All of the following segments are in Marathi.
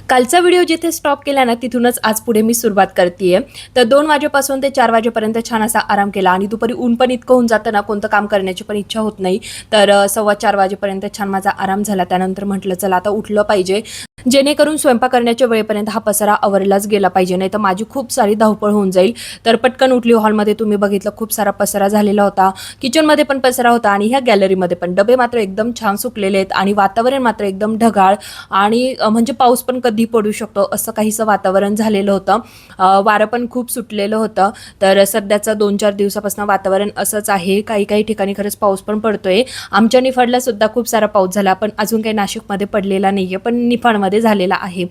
कालचा व्हिडिओ जिथे स्टॉप केला ना तिथूनच आज पुढे मी सुरुवात करतेय। तर 2 वाजेपासून ते 4 वाजेपर्यंत छान असा आराम केला आणि दुपारी ऊन पण इतकं होऊन जातं ना कोणतं काम करण्याची पण इच्छा होत नाही। तर 4:15 वाजेपर्यंत छान माझा आराम झाला। त्यानंतर म्हटलं चला आता उठलं पाहिजे, जेणेकरून स्वयंपाक करण्याच्या वेळेपर्यंत हा पसारा आवरलाच गेला पाहिजे, नाही तर माझी खूप सारी धावपळ होऊन जाईल। तर पटकन उठली। हॉलमध्ये तुम्ही बघितलं खूप सारा पसारा झालेला होता, किचनमध्ये पण पसारा होता आणि ह्या गॅलरीमध्ये पण। डबे मात्र एकदम छान सुकलेले आहेत आणि वातावरण मात्र एकदम ढगाळ आणि म्हणजे पाऊस पण कधी पडू शकतो असं काहीसं वातावरण झालेलं होतं। वारं पण खूप सुटलेलं होतं। तर सध्याचं 2-4 दिवसापासून वातावरण असंच आहे। काही ठिकाणी खरंच पाऊस पण पडतोय। आमच्या निफाडला सुद्धा खूप सारा पाऊस झाला, पण अजून काही नाशिकमध्ये पडलेला नाहीये, पण निफाडमध्ये झालेला आहे।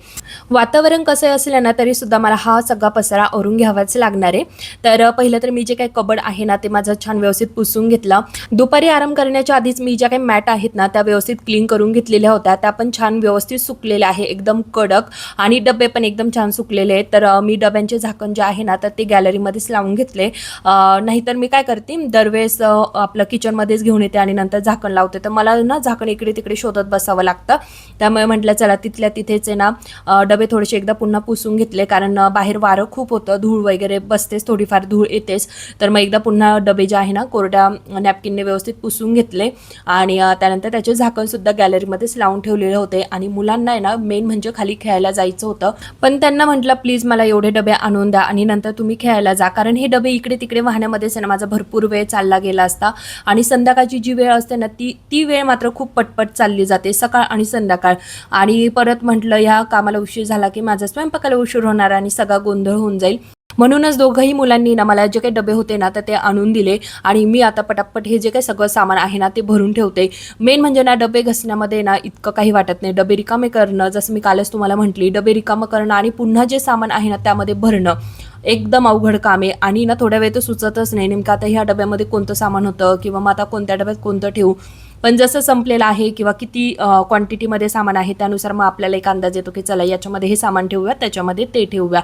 वातावरण कसं असलं ना तरी सुद्धा मला हा सगळा पसारा आवरून घ्यावाच लागणार आहे। तर पहिलं तर मी जे काही कबड आहे ना ते माझं छान व्यवस्थित पुसून घेतलं। दुपारी आराम करण्याच्या आधीच मी ज्या काही मॅट आहेत ना त्या व्यवस्थित क्लीन करून घेतलेल्या होत्या। त्या पण छान व्यवस्थित सुकलेल्या आहे, एकदम कडक, आणि डबे पण एकदम छान सुकलेले आहेत। तर मी डब्यांचे झाकण जे आहे ना तर ते गॅलरीमध्येच लावून घेतले। नाहीतर मी काय करते दरवेळेस आपलं किचनमध्येच घेऊन येते आणि नंतर झाकण लावते, तर मला ना झाकण इकडे तिकडे शोधत बसावं लागतं। त्यामुळे म्हटलं चला तिथल्या तिथेच आहे ना डबे थोडेसे एकदा पुन्हा पुसून घेतले, कारण बाहेर वारं खूप होतं, धूळ वगैरे बसतेच, थोडीफार धूळ येतेच। तर मग एकदा पुन्हा डबे जे आहे ना कोरड्या नॅपकिनने व्यवस्थित पुसून घेतले आणि त्यानंतर त्याचे झाकण सुद्धा गॅलरीमध्येच लावून ठेवलेले होते। आणि मुलांना आहे ना मेन म्हणजे खाली खेळायला जायचं होतं, पण त्यांना म्हटलं प्लीज मला एवढे डबे आणून द्या आणि नंतर तुम्ही खेळायला जा, कारण हे डबे इकडे तिकडे वाहण्यामध्येच ना माझा भरपूर वेळ चालला गेला असता। आणि संध्याकाळची जी वेळ असते ना ती वेळ मात्र खूप पटपट चालली जाते, सकाळ आणि संध्याकाळ। आणि परत म्हटलं ह्या कामाला उशीर झाला की माझा स्वयंपाकाला उशीर होणार आणि सगळा गोंधळ होऊन जाईल। म्हणूनच दोघंही मुलांनी ना मला जे काही डबे होते ना तर ते आणून दिले आणि मी आता पटापट हे जे काही सगळं सामान आहे ना ते भरून ठेवते। मेन म्हणजे ना डबे घासण्यामध्ये ना इतकं काही वाटत नाही, डबे रिकामे करणं, जसं मी कालच तुम्हाला म्हटली, डबे रिकामं करणं आणि पुन्हा जे सामान आहे ना त्यामध्ये भरणं एकदम अवघड काम आहे। आणि ना थोड्या वेळ तर सुचतच नाही नेमकं आता ह्या डब्यामध्ये कोणतं सामान होतं किंवा मग आता कोणत्या डब्यात कोणतं ठेवू। पण जसं संपलेलं आहे किंवा किती क्वांटिटीमध्ये सामान आहे त्यानुसार मग आपल्याला एक अंदाज येतो की चला याच्यामध्ये हे सामान ठेवूया, त्याच्यामध्ये ते ठेवूया।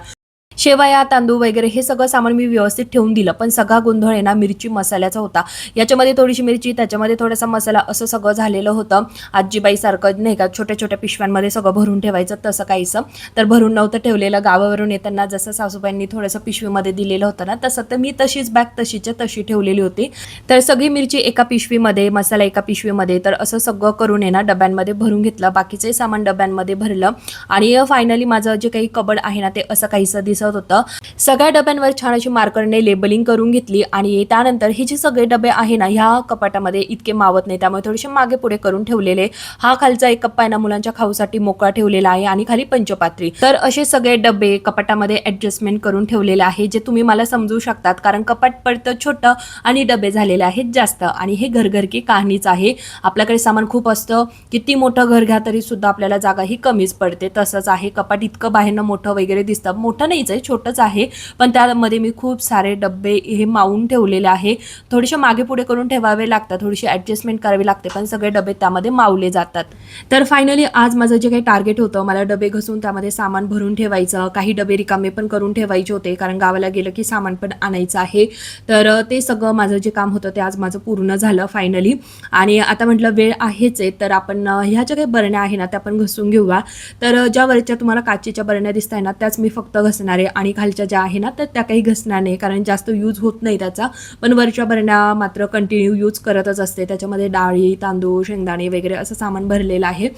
शेवया, तांदूळ वगैरे हे सगळं सामान मी व्यवस्थित ठेवून दिलं, पण सगळा गोंधळ आहे ना मिरची मसाल्याचा होता। याच्यामध्ये थोडीशी मिरची, त्याच्यामध्ये थोडासा मसाला, असं सगळं झालेलं होतं। आजीबाईसारखं नाही का छोट्या छोट्या पिशव्यांमध्ये सगळं भरून ठेवायचं तसं काहीसं, तर भरून नव्हतं ठेवलेलं। गावावरून येताना जसं सासूबाईंनी थोडंसं पिशवीमध्ये दिलेलं होतं ना तसं, तर मी तशीच बॅग तशीच्या तशी ठेवलेली होती। तर सगळी मिरची एका पिशवीमध्ये, मसाला एका पिशवीमध्ये, तर असं सगळं करून आहे ना डब्यांमध्ये भरून घेतलं, बाकीचे सामान डब्यांमध्ये भरलं। आणि फायनली माझं जे काही कबड आहे ना ते असं काहीसं दिसत होतं। सगळ्या डब्यांवर छान अशी मार्करने लेबलिंग करून घेतली आणि त्यानंतर हे जे सगळे डबे आहे ना ह्या कपाटामध्ये इतके मावत नाही, त्यामुळे थोडेसे मागे पुढे करून ठेवलेले। हा खालचा एक कप्पा आहे ना मुलांच्या खाऊसाठी मोकळा ठेवलेला आहे आणि खाली पंचपात्री। तर असे सगळे डबे कपाटामध्ये ऍडजस्टमेंट करून ठेवलेले आहे, जे तुम्ही मला समजू शकतात, कारण कपाट पडतं छोटं आणि डबे झालेले आहेत जास्त। आणि हे घर की कहाणीच आहे, आपल्याकडे सामान खूप असतं, किती मोठं घर घ्या तरी सुद्धा आपल्याला जागा ही कमीच पडते। तसंच आहे, कपाट इतकं बाहेरनं मोठं वगैरे दिसतं, मोठं नाहीच आहे, छोटंच आहे, पण त्यामध्ये मी खूप सारे डब्बे हे मावून ठेवलेले आहे। थोडेसे मागे पुढे करून ठेवावे लागतात, थोडीशी ऍडजस्टमेंट करावी लागते, पण सगळे डबे त्यामध्ये मावले जातात। तर फायनली आज माझं जे काही टार्गेट होतं, मला डबे घसून त्यामध्ये सामान भरून ठेवायचं, काही डबे रिकामे पण करून ठेवायचे होते, कारण गावाला गेलं की सामान पण आणायचं आहे। तर ते सगळं माझं जे काम होतं ते आज माझं पूर्ण झालं फायनली। आणि आता म्हटलं वेळ आहेच आहे, तर आपण ह्या ज्या काही बरण्या आहे ना त्या आपण घसून घेऊया। तर ज्या वरच्या तुम्हाला काचेच्या बरण्या दिसत आहे ना त्याच मी फक्त घसणार आहे आणि खालच्या ज्या आहे ना तर त्या काही घसणार नाही, कारण जास्त यूज होत नाही त्याचा। पण वरच्या बरण्या मात्र कंटिन्यू यूज करतच असते, त्याच्यामध्ये डाळी, तांदूळ, शेंगदाणे वगैरे असं सामान भरलेलं आहे।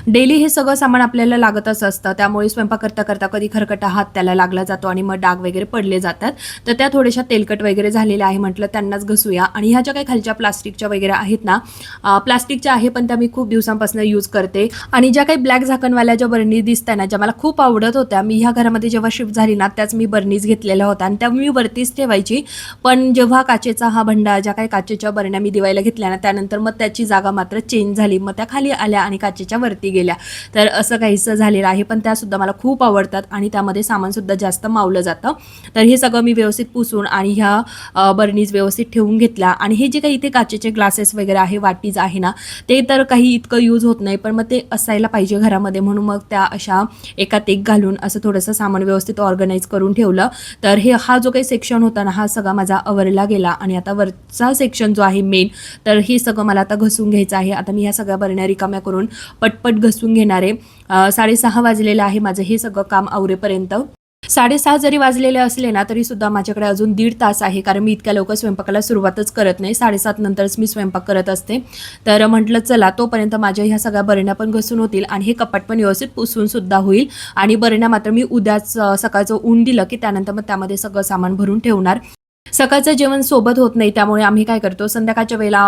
डेली हे सगळं सामान आपल्याला लागतच असतं, त्यामुळे स्वयंपाक करता करता कधी खरकटा हात त्याला लागला जातो आणि मग डाग वगैरे पडले जातात। तर त्या थोड्याशा तेलकट वगैरे झालेल्या आहे, म्हटलं त्यांनाच घसूया। आणि ह्या ज्या काही खालच्या प्लास्टिकच्या वगैरे आहेत ना, प्लास्टिकच्या आहे पण त्या मी खूप दिवसांपासून यूज करते। आणि ज्या काही ब्लॅक झाकणवाल्या ज्या बरणी दिसतात ना, ज्या मला खूप आवडत होत्या, मी ह्या घरामध्ये जेव्हा शिफ्ट झाली ना त्याच मी बर्नीज घेतलेल्या होत्या आणि त्या मी वरतीच ठेवायची। पण जेव्हा काचेचा हा भंडा, ज्या काही काचेच्या बरण्या मी दिवायला घेतल्या ना त्यानंतर मग त्याची जागा मात्र चेंज झाली, मग त्या खाली आल्या आणि काचेच्या वरती गेल्या। तर असं काहीसं झालेलं आहे, पण त्यासुद्धा मला खूप आवडतात आणि त्यामध्ये सामानसुद्धा जास्त मावलं जातं। तर हे सगळं मी व्यवस्थित पुसून आणि ह्या बर्नीज व्यवस्थित ठेवून घेतल्या। आणि हे जे काही इथे काचेचे ग्लासेस वगैरे आहे, वाटीज आहे ना, ते तर काही इतकं यूज होत नाही, पण मग ते असायला पाहिजे घरामध्ये, म्हणून मग त्या अशा एकात एक घालून असं थोडंसं सामान व्यवस्थित ऑर्गनाइज ऑर्गनाईज करून ठेवलं. तर हा जो काही सेक्शन होता ना हा सगळा माझा आवरला गेला आणि आता वरचा सेक्शन जो आहे मेन, तर हे सगळं मला आता घसून घ्यायचं आहे. आता मी ह्या सगळ्या बरण्या रिकाम्या करून पटपट घसून घेणार आहे. 6:30 वाजलेलं आहे माझं हे सगळं काम आवरेपर्यंत. 6:30 जरी वाजलेले असले ना तरी सुद्धा माझ्याकडे अजून 1.5 तास आहे, कारण मी इतक्या लवकर स्वयंपाकाला सुरुवातच करत नाही. 7:30 नंतरच मी स्वयंपाक करत असते. तर म्हटलं चला तोपर्यंत माझ्या ह्या सगळ्या बरण्या पण घसून होतील आणि हे कपाट पण व्यवस्थित पुसून सुद्धा होईल. आणि बरण्या मात्र मी उद्याच सकाळचं ऊन दिलं की त्यानंतर मग त्यामध्ये सगळं सामान भरून ठेवणार. सकाळचं जेवण सोबत होत नाही, त्यामुळे आम्ही काय करतो संध्याकाळच्या वेळेला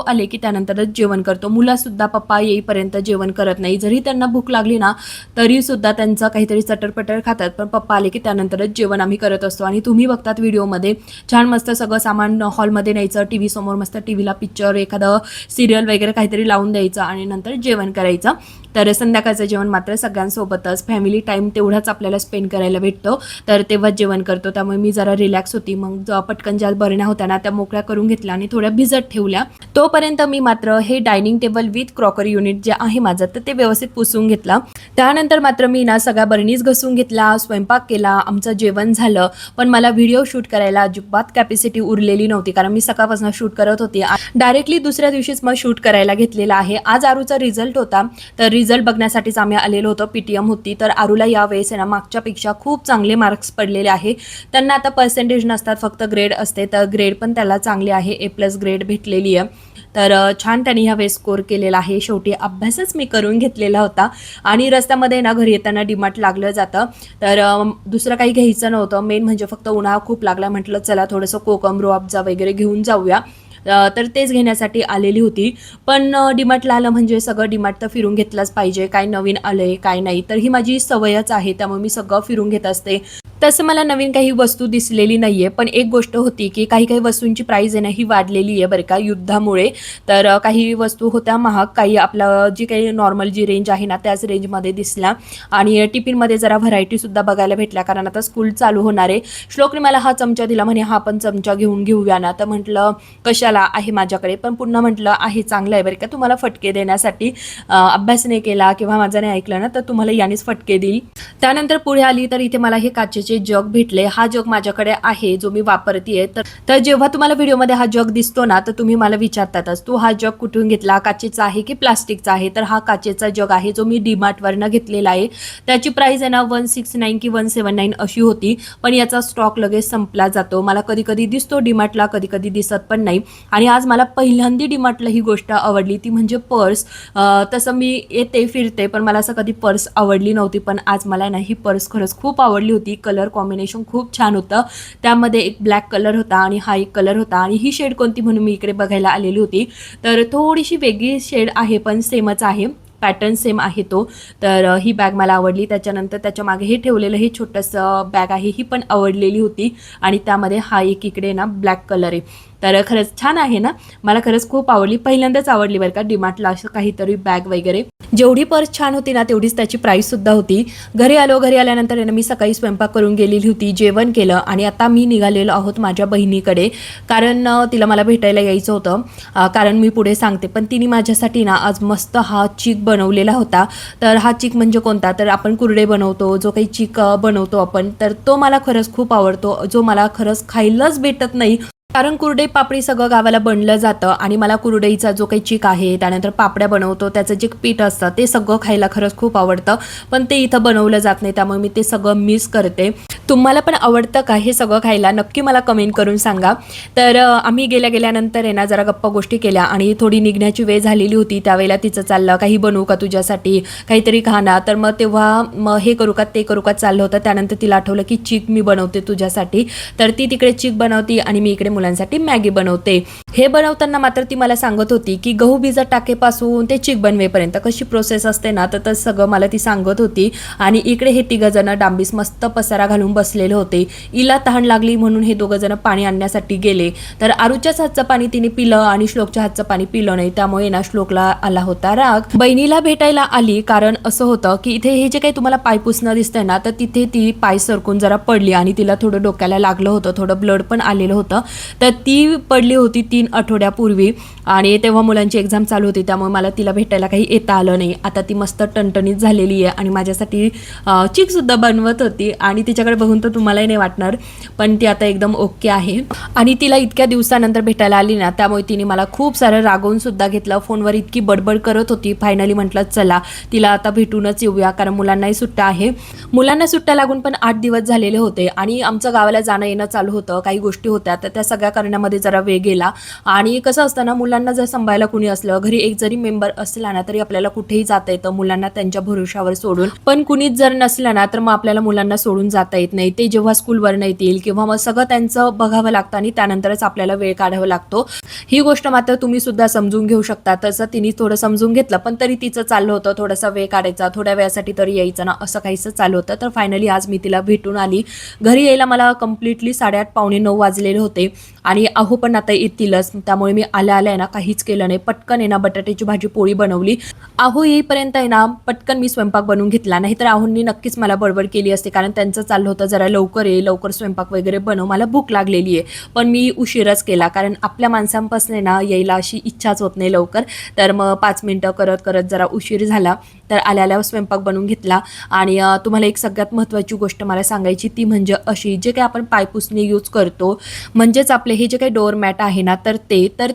आले की त्यानंतरच जेवण करतो. मुलंसुद्धा पप्पा येईपर्यंत जेवण करत नाही. जरी त्यांना भूक लागली ना तरी सुद्धा त्यांचं काहीतरी चटरपटर खातात, पण पप्पा आले की त्यानंतरच जेवण आम्ही करत असतो. आणि तुम्ही बघतात व्हिडिओमध्ये छान मस्त सगळं सामान हॉलमध्ये न्यायचं, टी व्ही समोर मस्त टीव्हीला पिक्चर एखादं सिरियल वगैरे काहीतरी लावून द्यायचं आणि नंतर जेवण करायचं. तर संध्याकाळचं जेवण मात्र सगळ्यांसोबतच फॅमिली टाईम तेवढाच आपल्याला स्पेंड करायला भेटतो, तर तेव्हाच जेवण करतो. त्यामुळे मी जरा रिलॅक्स होती. मग पटकन ज्या बरण्या होत्या ना त्या मोकळ्या करून घेतल्या आणि थोड्या भिजत ठेवल्या. तोपर्यंत मी मात्र हे dining table with crockery unit जे आहे माझं तर ते व्यवस्थित पुसून घेतलं. त्यानंतर मात्र मी ना सगळ्या बरणीच घसून घेतला, स्वयंपाक केला, आमचं जेवण झालं. पण मला व्हिडिओ शूट करायला अजिबात कॅपॅसिटी उरलेली नव्हती, कारण मी सकाळपासून शूट करत होते. डायरेक्टली दुसऱ्या दिवशीच मग शूट करायला घेतलेला आहे. आज आरूचा रिझल्ट होता, तर रिझल्ट बघण्यासाठीच आम्ही आलेलो होतो. PTM होती, तर आरूला यावेळेस ना मागच्यापेक्षा खूप चांगले मार्क्स पडलेले आहे. त्यांना आता पर्सेंटेज नसतात, फक्त ग्रेड असते, तर ग्रेड पण त्याला चांगले आहे, A+ ग्रेड भेटलेली आहे. तर छान त्यांनी ह्यावेळेस स्कोर केलेला आहे. शेवटी अभ्यासच मी करून घेतलेला होता आणि रस्त्यामध्ये ना घरी येताना डीमार्ट लागलं जातं, तर दुसरं काही घ्यायचं नव्हतं. मेन म्हणजे फक्त उन्हाळा खूप लागला, म्हटलं चला थोडंसं कोकम रोआब्जा वगैरे घेऊन जाऊया. तर तेच घेण्यासाठी आलेली होती. पण डीमार्टला आलं म्हणजे सगळं डीमार्ट तर फिरून घेतलंच पाहिजे, काय नवीन आलंय काय नाही, तर ही माझी सवयच आहे, त्यामुळे मी सगळं फिरून घेत असते. तसं मला नवीन काही वस्तू दिसलेली नाहीये, पण एक गोष्ट होती की काही काही वस्तूंची प्राइस आहे ना ही वाढलेली आहे बरं का युद्धामुळे. तर काही वस्तू होत्या महाग, काही आपलं जी काही नॉर्मल जी रेंज आहे ना त्याच रेंजमध्ये दिसल्या. आणि टिफिनमध्ये जरा व्हरायटीसुद्धा बघायला भेटल्या, कारण आता स्कूल चालू होणार आहे. श्लोकने मला हा चमचा दिला, म्हणे हा पण चमचा घेऊया ना, तर म्हटलं कशाला आहे माझ्याकडे, पण पुन्हा म्हटलं आहे चांगलं आहे बरं का, तुम्हाला फटके देण्यासाठी. अभ्यास नाही केला किंवा माझं नाही ऐकलं ना तर तुम्हाला यानेच फटके देईल. त्यानंतर पुढे आली तर इथे मला हे काचेचे जग भेटले. हा जग माझ्याकडे आहे जो मी वापरतेय. तर जेव्हा तुम्हाला व्हिडिओमध्ये हा जग दिसतो ना तर तुम्ही मला विचारतातच तू हा जग कुठून घेतला, काचेचा आहे की प्लास्टिकचा आहे. तर हा काचेचा जग आहे जो मी डीमार्टवरनं घेतलेला आहे. त्याची प्राइस आहे ना 169 की 179 अशी होती, पण याचा स्टॉक लगेच संपला जातो. मला कधी कधी दिसतो डीमार्टला, कधी कधी दिसत पण नाही. आणि आज मला पहिल्यांदा डीमार्टला ही गोष्ट आवडली, ती म्हणजे पर्स. तसं मी येते फिरते पण मला असं कधी पर्स आवडली नव्हती, पण आज मला ना ही पर्स खरंच खूप आवडली होती. कलर कॉम्बिनेशन खूप छान होतं. त्यामध्ये एक ब्लॅक कलर होता आणि हा एक कलर होता, आणि ही शेड कोणती म्हणून मी इकडे बघायला आलेली होती. तर थोडीशी वेगळी शेड आहे पण सेमच आहे, पॅटर्न सेम आहे तो. तर ही बॅग मला आवडली. त्याच्यानंतर त्याच्या मागे हे ठेवलेलं हे छोटंसं बॅग आहे, ही पण आवडलेली होती. आणि त्यामध्ये हा एक इकडे ना ब्लॅक कलर आहे. तर खरंच छान आहे ना, मला खरंच खूप आवडली, पहिल्यांदाच आवडली बरं का डीमार्टला असं काहीतरी बॅग वगैरे. जेवढी पर्स छान होती ना तेवढीच त्याची प्राईससुद्धा होती. घरी आल्यानंतर मी सकाळी स्वयंपाक करून गेलेली होती, जेवण केलं आणि आता मी निघालेलो आहोत माझ्या बहिणीकडे, कारण तिला मला भेटायला यायचं होतं. कारण मी पुढे सांगते, पण तिने माझ्यासाठी ना आज मस्त हा चीक बनवलेला होता. तर हा चीक म्हणजे कोणता, तर आपण कुरडे बनवतो जो काही चीक बनवतो आपण, तर तो मला खरंच खूप आवडतो, जो मला खरंच खायलाच भेटत नाही. कारण कुरडई पापडी सगळं गावाला बनलं जातं आणि मला कुरडईचा जो काही चीक आहे, त्यानंतर पापड्या बनवतो त्याचं जे पीठ असतं ते सगळं खायला खरंच खूप आवडतं, पण ते इथं बनवलं जात नाही, त्यामुळे मी ते सगळं मिस करते. तुम्हाला पण आवडतं का हे सगळं खायला, नक्की मला कमेंट करून सांगा. तर आम्ही गेल्यानंतर आहे ना जरा गप्पा गोष्टी केल्या आणि थोडी निघण्याची वेळ झालेली होती. त्यावेळेला तिचं चाललं काही बनवू का तुझ्यासाठी, काहीतरी खाना, तर मग तेव्हा मग हे करू का ते करू का चाललं होतं. त्यानंतर तिला आठवलं की चीक मी बनवते तुझ्यासाठी, तर ती तिकडे चीक बनवती आणि मी इकडे मुलांसाठी मॅगी बनवते. हे बनवताना मात्र ती मला सांगत होती की गहू भिजत टाकेपासून ते चीक बनवेपर्यंत कशी प्रोसेस असते ना, तर सगळं मला ती सांगत होती. आणि इकडे हे तिघ जण डांबीस मस्त पसारा घालून बसलेले होते. इला तहान लागली म्हणून हे दोघं जण पाणी आणण्यासाठी गेले. तर आरूच्याच हातचं पाणी तिने पिलं आणि श्लोकच्या हातचं पाणी पिलं नाही, त्यामुळे ना श्लोकला आला होता राग. बहिणीला भेटायला आली कारण असं होतं की इथे हे जे काही तुम्हाला पाय पुसणं दिसतंय ना, तर तिथे ती पाय सरकून जरा पडली आणि तिला थोडं डोक्याला लागलं होतं, थोडं ब्लड पण आलेलं होतं. तर ती पडली होती, ती 3 आठवड्यापूर्वी आणि तेव्हा मुलांची एक्झाम चालू होती, त्यामुळे मला तिला भेटायला काही येता आलं नाही. आता ती मस्त टणटणीत झालेली आहे आणि माझ्यासाठी चिकसुद्धा बनवत होती आणि तिच्याकडे बघून तर तुम्हालाही नाही वाटणार, पण ती आता एकदम ओके आहे. आणि तिला इतक्या दिवसानंतर भेटायला आली ना, त्यामुळे तिने मला खूप सारं रागवून सुद्धा घेतलं. फोनवर इतकी बडबड करत होती. फायनली म्हटलं चला तिला आता भेटूनच येऊया, कारण मुलांनाही सुट्ट्या आहे. मुलांना सुट्ट्या लागून पण 8 दिवस झालेले होते आणि आमचं गावाला जाणं येणं चालू होतं. काही गोष्टी होत्या तर त्या सगळ्या करण्यामध्ये जरा वेळ गेला. आणि कसं असतं ना, मुलांना जर सांभाळायला कुणी असलं, घरी एक जरी मेंबर असला ना, तरी आपल्याला कुठेही जाता येतं मुलांना त्यांच्या भरोशावर सोडून. पण कुणीच जर नसलं ना, तर मग आपल्याला मुलांना सोडून जाता येत नाही. ते जेव्हा स्कूलवर नाही येतील किंवा मग सगळं त्यांचं बघावं लागतं आणि त्यानंतरच आपल्याला वेळ काढावा लागतो. ही गोष्ट मात्र तुम्ही सुद्धा समजून घेऊ शकता. तसं तिने थोडं समजून घेतलं, पण तरी तिचं चाललं होतं थोडासा वेळ काढायचा, थोड्या वेळासाठी तरी यायचं ना, असं काहीसं चालू होतं. तर फायनली आज मी तिला भेटून आली. घरी यायला मला कम्प्लिटली 8:30 पावणे 9 वाजलेले होते आणि अहो पण आता येतीलच, त्यामुळे मी आल्या ना काहीच केलं नाही. पटकन आहे ना बटाट्याची भाजी पोळी बनवली. अहो येईपर्यंत आहे ना पटकन मी स्वयंपाक बनवून घेतला, नाही तर आहोंनी नक्कीच मला बडबड केली असते, कारण त्यांचं चाललं होतं जरा लवकर ये, लवकर स्वयंपाक वगैरे बनव, मला भूक लागलेली आहे. पण मी उशीरच केला, कारण आपल्या माणसांपासून ना यायला अशी इच्छाच होत नाही लवकर. तर मग 5 मिनटं करत करत जरा उशीर झाला. तर आल्यावर स्वयंपाक बनवून घेतला. आणि तुम्हाला एक सगळ्यात महत्त्वाची गोष्ट मला सांगायची, ती म्हणजे अशी, जे काही आपण पायपुसणी यूज करतो, म्हणजेच आपले हे जे काही डोअरमॅट आहे ना, तर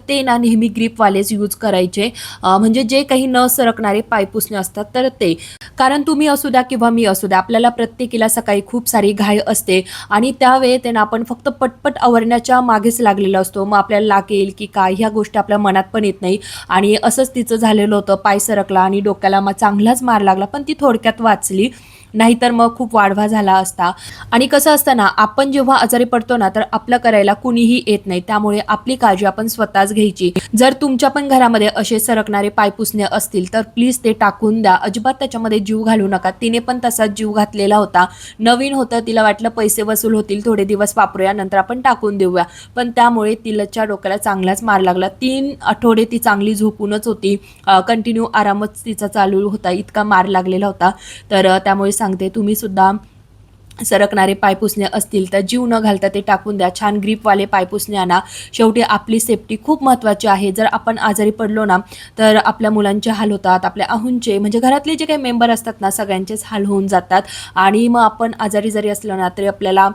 ते ना नेहमी ग्रीपवालेच यूज करायचे. म्हणजे जे काही न सरकणारे पायपुसणे असतात तर ते, कारण तुम्ही असू द्या किंवा मी असू द्या, आपल्याला प्रत्येकीला सकाळी खूप सारी घाई असते आणि त्यावेळेत आहे ना आपण फक्त पटपट आवरण्याच्या मागेच लागलेलो असतो. मग आपल्याला लागेल की काय ह्या गोष्टी आपल्या मनात पण येत नाही. आणि असंच तिचं झालेलं होतं. पाय सरकला आणि डोक्याला मग चांगलाच मार लागला, पण ती थोडक्यात वाचली, नाहीतर मग खूप वाढवा झाला असता. आणि कसं असतं ना, आपण जेव्हा आजारी पडतो ना, तर आपलं करायला कुणीही येत नाही, त्यामुळे आपली काळजी आपण स्वतःच घ्यायची. जर तुमच्या पण घरामध्ये असे सरकणारे पायपुसणे असतील तर प्लीज ते टाकून द्या. अजिबात त्याच्यामध्ये जीव घालू नका. तिने पण तसाच जीव घातलेला होता. नवीन होतं, तिला वाटलं पैसे वसूल होतील, थोडे दिवस वापरूया, नंतर आपण टाकून देऊया. पण त्यामुळे तिलाच्या डोक्याला चांगलाच मार लागला. 3 आठवडे ती चांगली झोपूनच होती. कंटिन्यू आरामच तिचा चालू होता, इतका मार लागलेला होता. तर त्यामुळे सांगते, तुम्ही सुद्धा सरकणारे पायपुसणे असतील तर जीव न घालता ते टाकून द्या. छान ग्रीपवाले पायपुसणे आणा. शेवटी आपली सेफ्टी खूप महत्त्वाची आहे. जर आपण आजारी पडलो ना, तर आपल्या मुलांचे हाल होतात, आपल्या आहूंचे, म्हणजे घरातले जे काही मेंबर असतात ना, सगळ्यांचेच हाल होऊन जातात. आणि मग आपण आजारी जरी असलो ना, तरी आपल्याला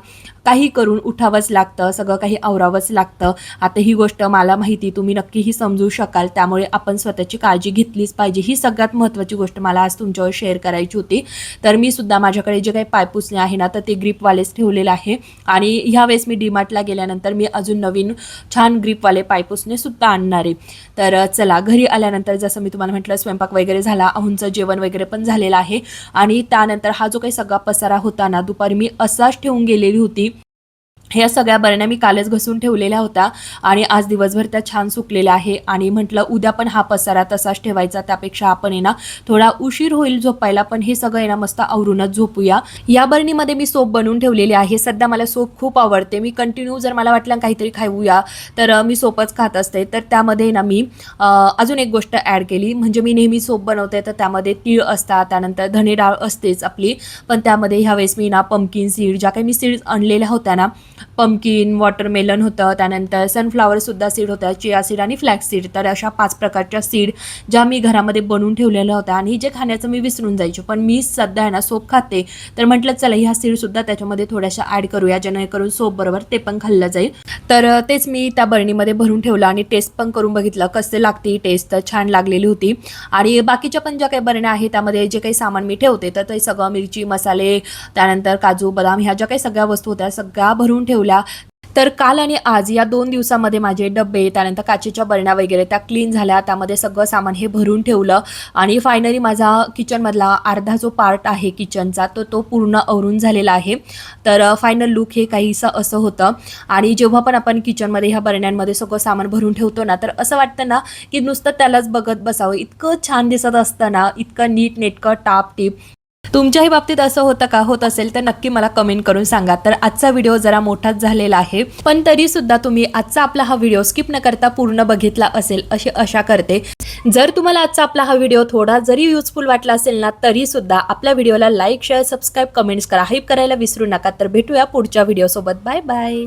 काही करून उठावंच लागतं, सगळं काही आवरावंच लागतं. आता ही गोष्ट मला माहिती, तुम्ही नक्कीही समजू शकाल, त्यामुळे आपण स्वतःची काळजी घेतलीच पाहिजे. ही सगळ्यात महत्त्वाची गोष्ट मला आज तुमच्यावर शेअर करायची होती. तर मी सुद्धा माझ्याकडे जे काही पायपुसणे आहे ना, तर ते ग्रीपवालेच ठेवलेलं आहे. आणि ह्यावेळेस मी डीमार्टला गेल्यानंतर मी अजून नवीन छान ग्रीपवाले पायपुसणे सुद्धा आणणार आहे. तर चला, घरी आल्यानंतर जसं मी तुम्हाला म्हटलं, स्वयंपाक वगैरे झाला, आहूंचं जेवण वगैरे पण झालेलं आहे. आणि त्यानंतर हा जो काही सगळा पसारा होता ना, दुपारी मी असाच ठेवून गेलेली होती. ह्या सगळ्या बरण्या मी कालच घसून ठेवलेल्या होत्या आणि आज दिवसभर त्या छान सुकलेल्या आहे. आणि म्हटलं उद्या पण हा पसारा तसाच ठेवायचा, त्यापेक्षा आपण आहे ना थोडा उशीर होईल झोपायला, पण हे सगळं आहे ना मस्त आवरूनच झोपूया. या बरणीमध्ये मी सोप बनवून ठेवलेली आहे. सध्या मला सोप खूप आवडते. मी कंटिन्यू जर मला वाटलं काहीतरी खाऊया तर मी सोपच खात असते. तर त्यामध्ये ना मी अजून एक गोष्ट ॲड केली, म्हणजे मी नेहमी सोप बनवते तर त्यामध्ये तीळ असतात, त्यानंतर धने डाळ असतेच आपली, पण त्यामध्ये ह्यावेळेस मी ना पंपकिन सीड, ज्या काही मी सीड्स आणलेल्या होत्या ना, पंपकिन, वॉटरमेलन होतं, त्यानंतर सनफ्लावरसुद्धा सीड होत्या, चिया सीड आणि फ्लॅक्स सीड, तर अशा 5 प्रकारच्या सीड ज्या मी घरामध्ये बनवून ठेवलेल्या होत्या. आणि जे खाण्याचं मी विसरून जायचे, पण मी सध्या आहे ना सोप खाते, तर म्हटलं चला ह्या सीडसुद्धा त्याच्यामध्ये थोड्याशा ॲड करूया, जेणेकरून सोप बरोबर ते पण खाल्लं जाईल. तर तेच मी त्या बरणीमध्ये भरून ठेवलं आणि टेस्ट पण करून बघितलं कसे लागते. टेस्ट तर छान लागलेली होती. आणि बाकीच्या पण ज्या काही बरण्या आहेत त्यामध्ये जे काही सामान मी ठेवते तर ते सगळं मिरची, मसाले, त्यानंतर काजू, बदाम, ह्या ज्या काही सगळ्या वस्तू होत्या सगळ्या भरून ठेवल्या. तर काल आणि आज या 2 दिवसामध्ये माझे डबे, त्यानंतर काचेच्या बरण्या वगैरे त्या क्लीन झाल्या, त्यामध्ये सगळं सामान हे भरून ठेवलं. आणि फायनली माझा किचनमधला अर्धा जो पार्ट आहे किचनचा तो पूर्ण आवरून झालेला आहे. तर फायनल लुक हे काहीसं असं होतं. आणि जेव्हा पण आपण किचनमध्ये ह्या बरण्यांमध्ये सगळं सामान भरून ठेवतो ना, तर असं वाटतं ना की नुसतं त्यालाच बघत बसावं, इतकं छान दिसत असतं ना, इतकं नीट नेटकं टापटीप. तुमच्याही बाबतीत असं होतं का? होत असेल तर नक्की मला कमेंट करून सांगा. तर आजचा व्हिडिओ जरा मोठाच झालेला आहे, पण तरी सुद्धा तुम्ही आजचा आपला हा व्हिडिओ स्किप न करता पूर्ण बघितला असेल अशी आशा करते. जर तुम्हाला आजचा आपला हा व्हिडिओ थोडा जरी युजफुल वाटला असेल ना, तरी सुद्धा आपल्या व्हिडिओला लाईक, शेअर, सबस्क्राईब, कमेंट्स करा, हाईप करायला विसरू नका. तर भेटूया पुढच्या व्हिडिओसोबत. Bye bye.